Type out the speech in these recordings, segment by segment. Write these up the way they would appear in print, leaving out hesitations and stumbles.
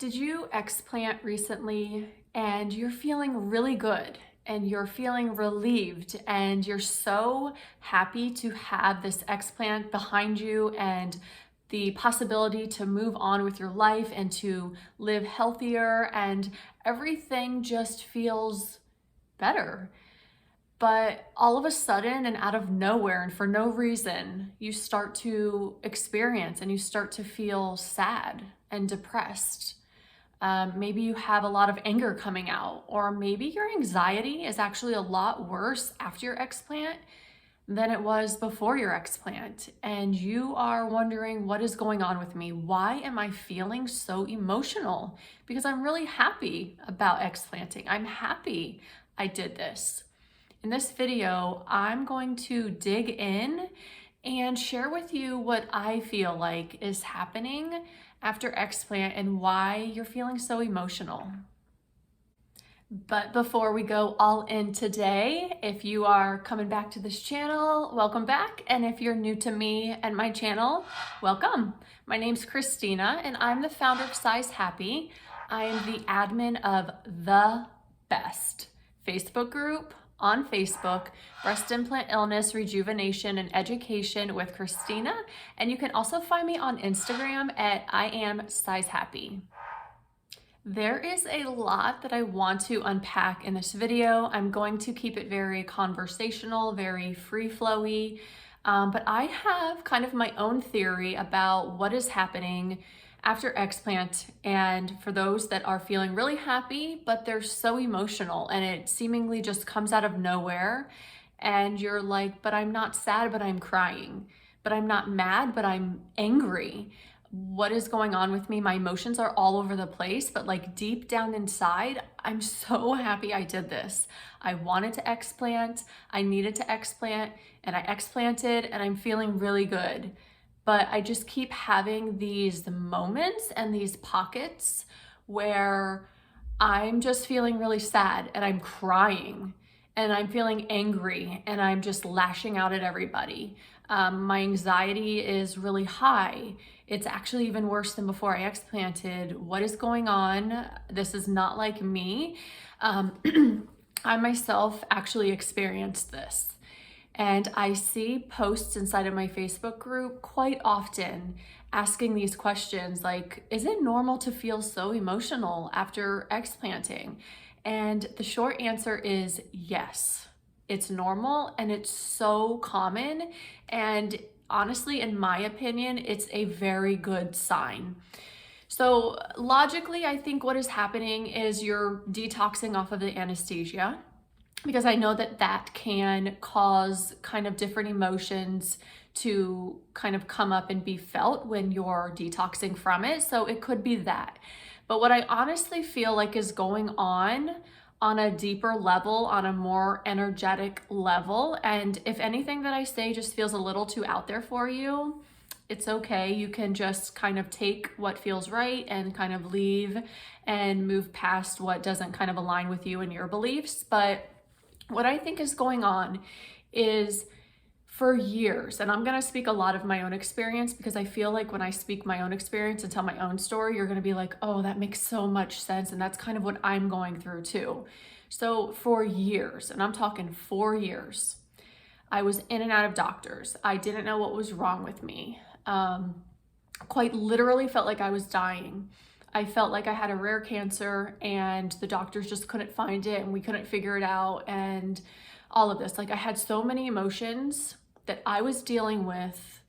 Did you explant recently and you're feeling really good and you're feeling relieved and you're so happy to have this explant behind you and the possibility to move on with your life and to live healthier and everything just feels better? But all of a sudden and out of nowhere and for no reason, you start to experience and you start to feel sad and depressed. Maybe you have a lot of anger coming out, or maybe your anxiety is actually a lot worse after your explant than it was before your explant. And you are wondering, what is going on with me? Why am I feeling so emotional? Because I'm really happy about explanting. I'm happy I did this. In this video, I'm going to dig in and share with you what I feel like is happening after explant and why you're feeling so emotional. But before we go all in today, if you are coming back to this channel, welcome back. And if you're new to me and my channel, welcome. My name's Christina and I'm the founder of Size Happy. I am the admin of The Best Facebook group on Facebook, Breast Implant Illness, Rejuvenation, and Education with Christina. And you can also find me on Instagram at I am Size Happy. There is a lot that I want to unpack in this video. I'm going to keep it very conversational, very free-flowy, but I have kind of my own theory about what is happening after explant, and for those that are feeling really happy, but they're so emotional and it seemingly just comes out of nowhere, and you're like, but I'm not sad, but I'm crying, but I'm not mad, but I'm angry. What is going on with me? My emotions are all over the place, but like deep down inside, I'm so happy I did this. I wanted to explant, I needed to explant, and I explanted, and I'm feeling really good. But I just keep having these moments and these pockets where I'm just feeling really sad and I'm crying and I'm feeling angry and I'm just lashing out at everybody. My anxiety is really high. It's actually even worse than before I explanted. What is going on? This is not like me. I myself actually experienced this. And I see posts inside of my Facebook group quite often asking these questions like, is it normal to feel so emotional after explanting? And the short answer is yes, it's normal and it's so common. And honestly, in my opinion, it's a very good sign. So logically, I think what is happening is you're detoxing off of the anesthesia, because I know that that can cause kind of different emotions to kind of come up and be felt when you're detoxing from it. So it could be that. But what I honestly feel like is going on a deeper level, on a more energetic level, and if anything that I say just feels a little too out there for you, it's okay. You can just kind of take what feels right and kind of leave and move past what doesn't kind of align with you and your beliefs. But what I think is going on is, for years, and I'm going to speak a lot of my own experience because I feel like when I speak my own experience and tell my own story, you're going to be like, oh, that makes so much sense. And that's kind of what I'm going through too. So for years, and I'm talking 4 years, I was in and out of doctors. I didn't know what was wrong with me. Quite literally felt like I was dying. I felt like I had a rare cancer and the doctors just couldn't find it and we couldn't figure it out, and all of this. Like, I had so many emotions that I was dealing with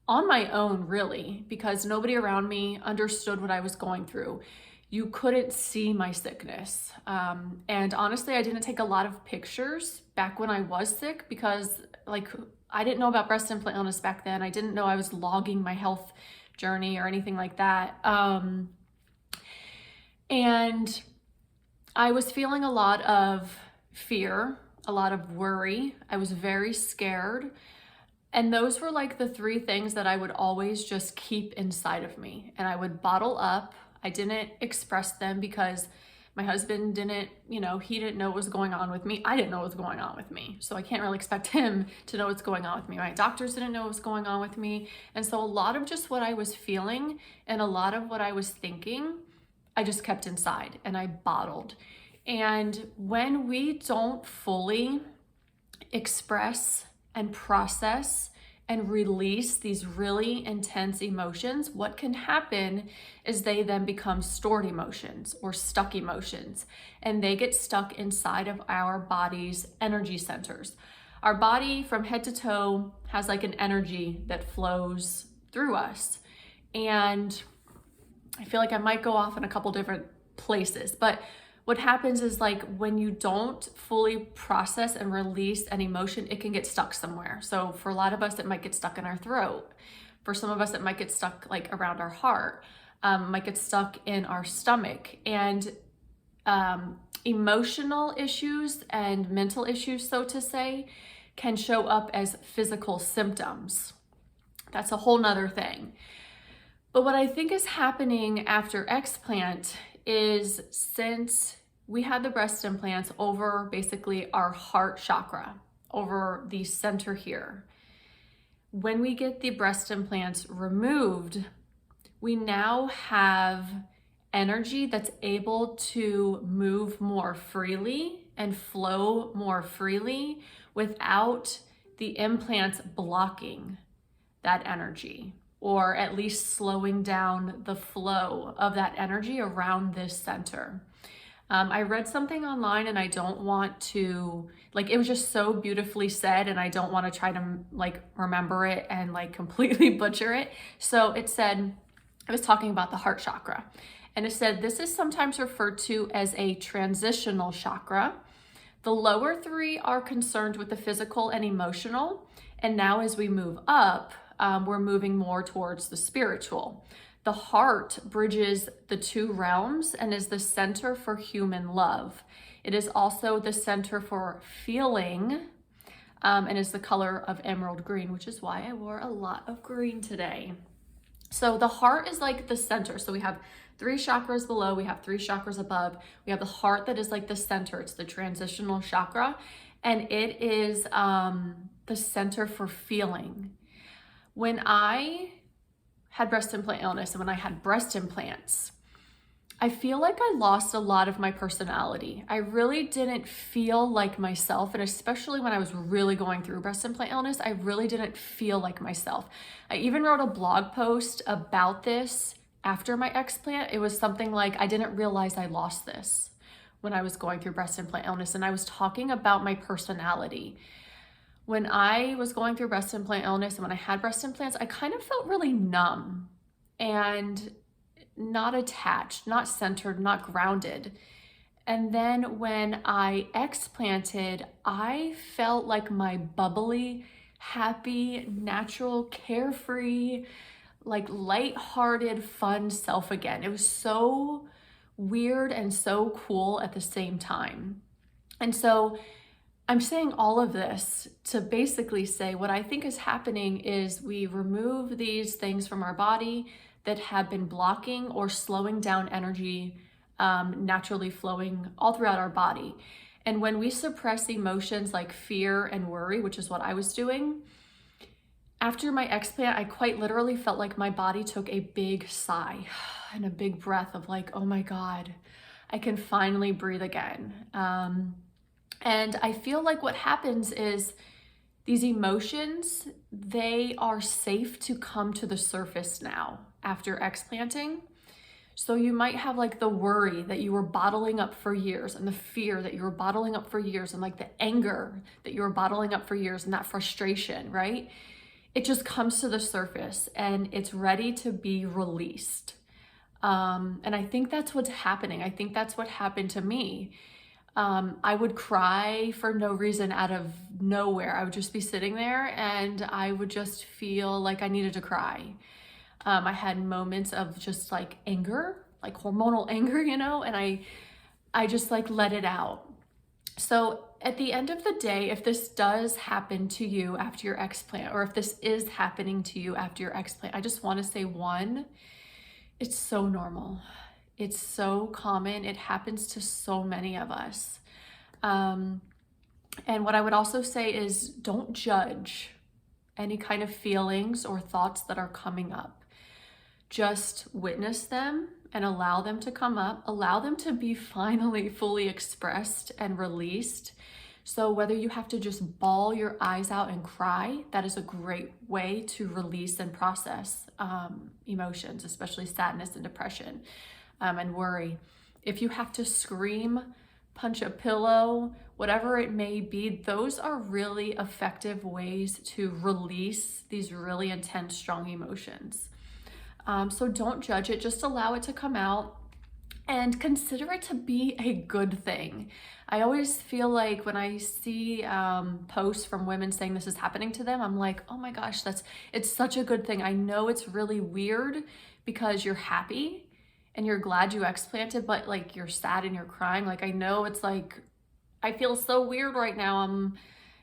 on my own, really, because nobody around me understood what I was going through. You couldn't see my sickness. And honestly, I didn't take a lot of pictures back when I was sick because like I didn't know about breast implant illness back then. I didn't know I was logging my health journey or anything like that. And I was feeling a lot of fear, a lot of worry. I was very scared. And those were like the 3 things that I would always just keep inside of me. And I would bottle up. I didn't express them because my husband didn't, he didn't know what was going on with me. I didn't know what was going on with me. So I can't really expect him to know what's going on with me. My doctors didn't know what was going on with me. And so a lot of just what I was feeling and a lot of what I was thinking, I just kept inside and I bottled. And when we don't fully express and process and release these really intense emotions, what can happen is they then become stored emotions or stuck emotions, and they get stuck inside of our body's energy centers. Our body from head to toe has like an energy that flows through us. And I feel like I might go off in a couple different places, but what happens is like when you don't fully process and release an emotion, it can get stuck somewhere. So for a lot of us, it might get stuck in our throat. For some of us, it might get stuck like around our heart, might get stuck in our stomach. And emotional issues and mental issues, so to say, can show up as physical symptoms. That's a whole nother thing. But what I think is happening after explant is, since we had the breast implants over basically our heart chakra, over the center here, when we get the breast implants removed, we now have energy that's able to move more freely and flow more freely without the implants blocking that energy, or at least slowing down the flow of that energy around this center. I read something online, and I don't want to, like, it was just so beautifully said, and I don't want to try to like remember it and like completely butcher it. So it said, I was talking about the heart chakra, and it said, this is sometimes referred to as a transitional chakra. The lower three are concerned with the physical and emotional, and now as we move up, we're moving more towards the spiritual. The heart bridges the two realms and is the center for human love. It is also the center for feeling, and is the color of emerald green, which is why I wore a lot of green today. So the heart is like the center. So we have 3 chakras below, we have 3 chakras above. We have the heart that is like the center. It's the transitional chakra, and it is the center for feeling. When I had breast implant illness and when I had breast implants, I feel like I lost a lot of my personality. I really didn't feel like myself, and especially when I was really going through breast implant illness, I really didn't feel like myself. I even wrote a blog post about this after my explant. It was something like, I didn't realize I lost this when I was going through breast implant illness, and I was talking about my personality. When I was going through breast implant illness and when I had breast implants, I kind of felt really numb and not attached, not centered, not grounded. And then when I explanted, I felt like my bubbly, happy, natural, carefree, like lighthearted, fun self again. It was so weird and so cool at the same time. And so I'm saying all of this to basically say what I think is happening is we remove these things from our body that have been blocking or slowing down energy naturally flowing all throughout our body. And when we suppress emotions like fear and worry, which is what I was doing, after my explant, I quite literally felt like my body took a big sigh and a big breath of like, oh my God, I can finally breathe again. And I feel like what happens is these emotions, they are safe to come to the surface now after explanting. So you might have like the worry that you were bottling up for years, and the fear that you were bottling up for years, and like the anger that you were bottling up for years, and that frustration, right? It just comes to the surface and it's ready to be released. And I think that's what's happening. I think that's what happened to me. I would cry for no reason out of nowhere. I would just be sitting there and I would just feel like I needed to cry. I had moments of just like anger, like hormonal anger, you know, and I just like let it out. So at the end of the day, if this does happen to you after your explant, or if this is happening to you after your explant, I just want to say, one, it's so normal. It's so common. It happens to so many of us. And what I would also say is don't judge any kind of feelings or thoughts that are coming up. Just witness them and allow them to come up, allow them to be finally fully expressed and released. So whether you have to just bawl your eyes out and cry, that is a great way to release and process emotions, especially sadness and depression and worry. If you have to scream, punch a pillow, whatever it may be, those are really effective ways to release these really intense, strong emotions. So don't judge it, just allow it to come out and consider it to be a good thing. I always feel like when I see posts from women saying this is happening to them, I'm like, oh my gosh, it's such a good thing. I know it's really weird because you're happy and you're glad you explanted, but like you're sad and you're crying. Like I know it's like, I feel so weird right now.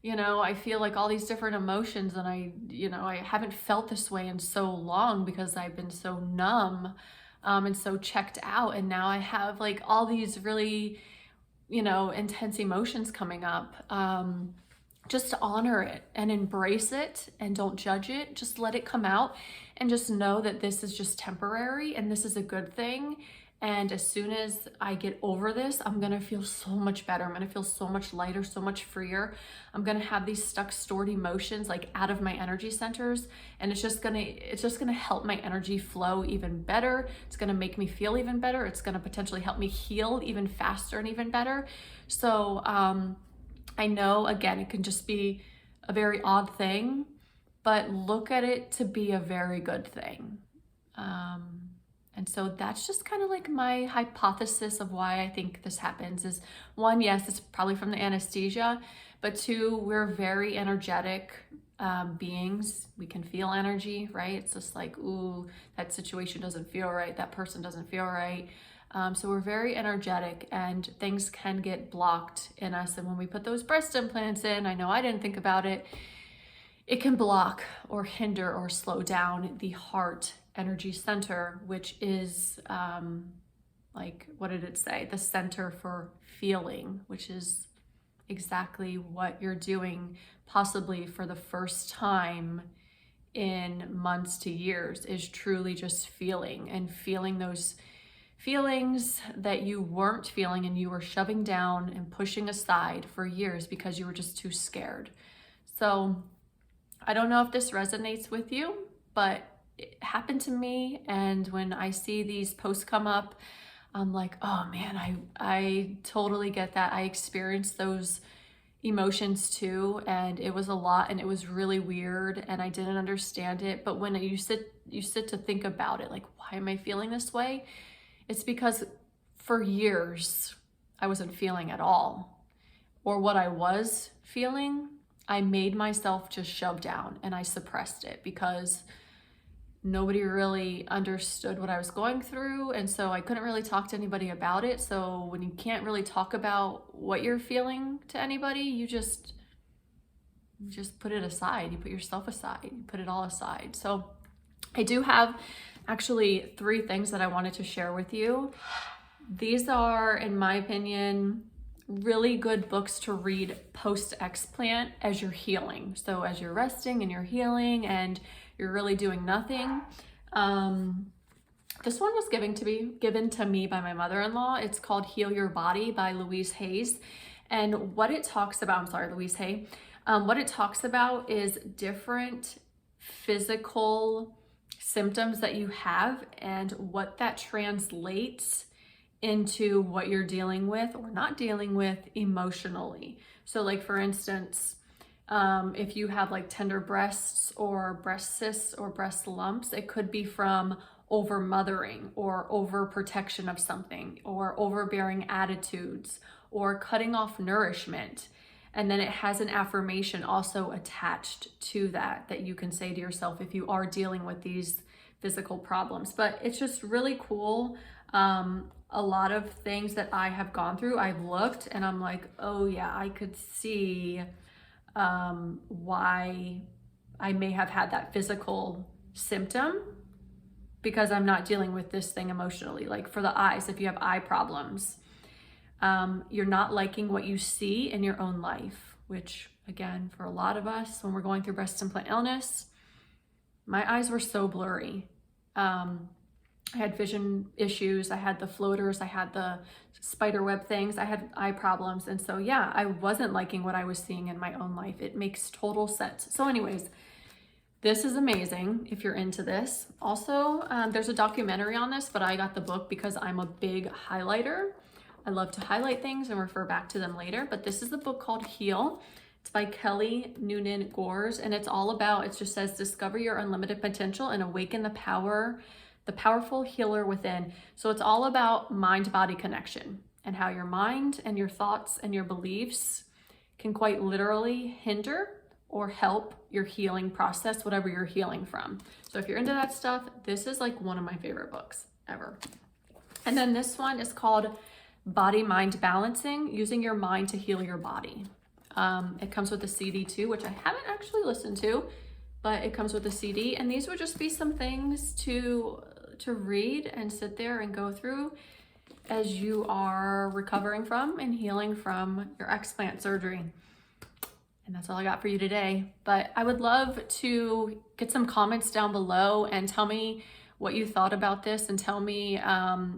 I feel like all these different emotions, and I haven't felt this way in so long because I've been so numb and so checked out. And now I have like all these really, intense emotions coming up. Just honor it and embrace it and don't judge it. Just let it come out and just know that this is just temporary and this is a good thing. And as soon as I get over this, I'm gonna feel so much better. I'm gonna feel so much lighter, so much freer. I'm gonna have these stuck, stored emotions like out of my energy centers, and it's just gonna help my energy flow even better. It's gonna make me feel even better. It's gonna potentially help me heal even faster and even better. So I know, again, it can just be a very odd thing, but look at it to be a very good thing. And so that's just kind of like my hypothesis of why I think this happens is, one, yes, it's probably from the anesthesia, but two, we're very energetic beings. We can feel energy, right? It's just like, ooh, that situation doesn't feel right. That person doesn't feel right. So we're very energetic and things can get blocked in us. And when we put those breast implants in, I know I didn't think about it, it can block or hinder or slow down the heart energy center, which is like, what did it say? The center for feeling, which is exactly what you're doing possibly for the first time in months to years, is truly just feeling and feeling those feelings that you weren't feeling and you were shoving down and pushing aside for years because you were just too scared. So I don't know if this resonates with you, but it happened to me. And when I see these posts come up, I'm like, oh man, I totally get that. I experienced those emotions too, and it was a lot and it was really weird and I didn't understand it. But when you sit to think about it, like, why am I feeling this way? It's because for years I wasn't feeling at all, or what I was feeling, I made myself just shove down and I suppressed it because nobody really understood what I was going through. And so I couldn't really talk to anybody about it. So when you can't really talk about what you're feeling to anybody, you just put it aside. You put yourself aside, you put it all aside. So I do have actually 3 things that I wanted to share with you. These are, in my opinion, really good books to read post-explant as you're healing. So as you're resting and you're healing and you're really doing nothing. This one was given to me by my mother-in-law. It's called Heal Your Body by Louise Hayes. And what it talks about, Louise Hay. What it talks about is different physical symptoms that you have and what that translates into what you're dealing with or not dealing with emotionally. So like, for instance, if you have like tender breasts or breast cysts or breast lumps, it could be from over mothering or over protection of something or overbearing attitudes or cutting off nourishment. And then it has an affirmation also attached to that you can say to yourself if you are dealing with these physical problems. But it's just really cool. A lot of things that I have gone through, I've looked and I'm like, oh yeah, I could see why I may have had that physical symptom because I'm not dealing with this thing emotionally. Like for the eyes, if you have eye problems, you're not liking what you see in your own life, which again, for a lot of us, when we're going through breast implant illness, my eyes were so blurry. I had vision issues, I had the floaters, I had the spider web things, I had eye problems. And so, yeah, I wasn't liking what I was seeing in my own life. It makes total sense. So anyways, this is amazing if you're into this. Also, there's a documentary on this, but I got the book because I'm a big highlighter. I love to highlight things and refer back to them later, but this is the book called Heal. It's by Kelly Noonan Gores, and it's all about, it just says, discover your unlimited potential and awaken the powerful healer within. So it's all about mind-body connection and how your mind and your thoughts and your beliefs can quite literally hinder or help your healing process, whatever you're healing from. So if you're into that stuff, this is like one of my favorite books ever. And then this one is called Body Mind Balancing, Using Your Mind to Heal Your Body. It comes with a CD too, which I haven't actually listened to, but it comes with a CD. And these would just be some things to read and sit there and go through as you are recovering from and healing from your explant surgery. And that's all I got for you today. But I would love to get some comments down below and tell me what you thought about this, and tell me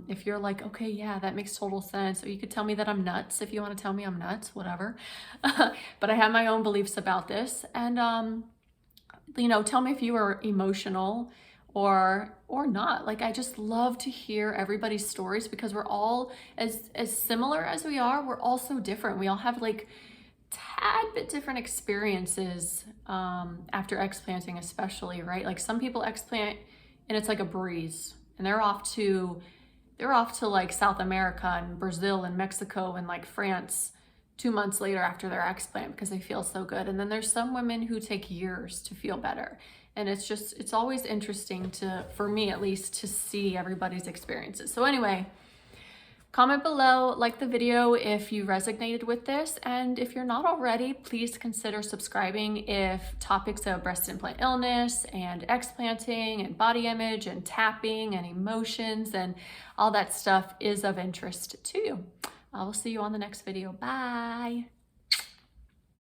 if you're like, okay, yeah, that makes total sense. Or you could tell me that I'm nuts if you want to tell me I'm nuts, whatever. But I have my own beliefs about this. And, you know, tell me if you are emotional or not. Like, I just love to hear everybody's stories, because we're all as similar as we are, we're all so different. We all have like tad bit different experiences after explanting, especially, right? Like some people explant and it's like a breeze, and they're off to like South America and Brazil and Mexico and like France 2 months later after their explant, because they feel so good. And then there's some women who take years to feel better. And it's always interesting for me at least, to see everybody's experiences. So anyway, comment below, like the video if you resonated with this, and if you're not already, please consider subscribing if topics of breast implant illness and explanting and body image and tapping and emotions and all that stuff is of interest to you. I will see you on the next video. Bye.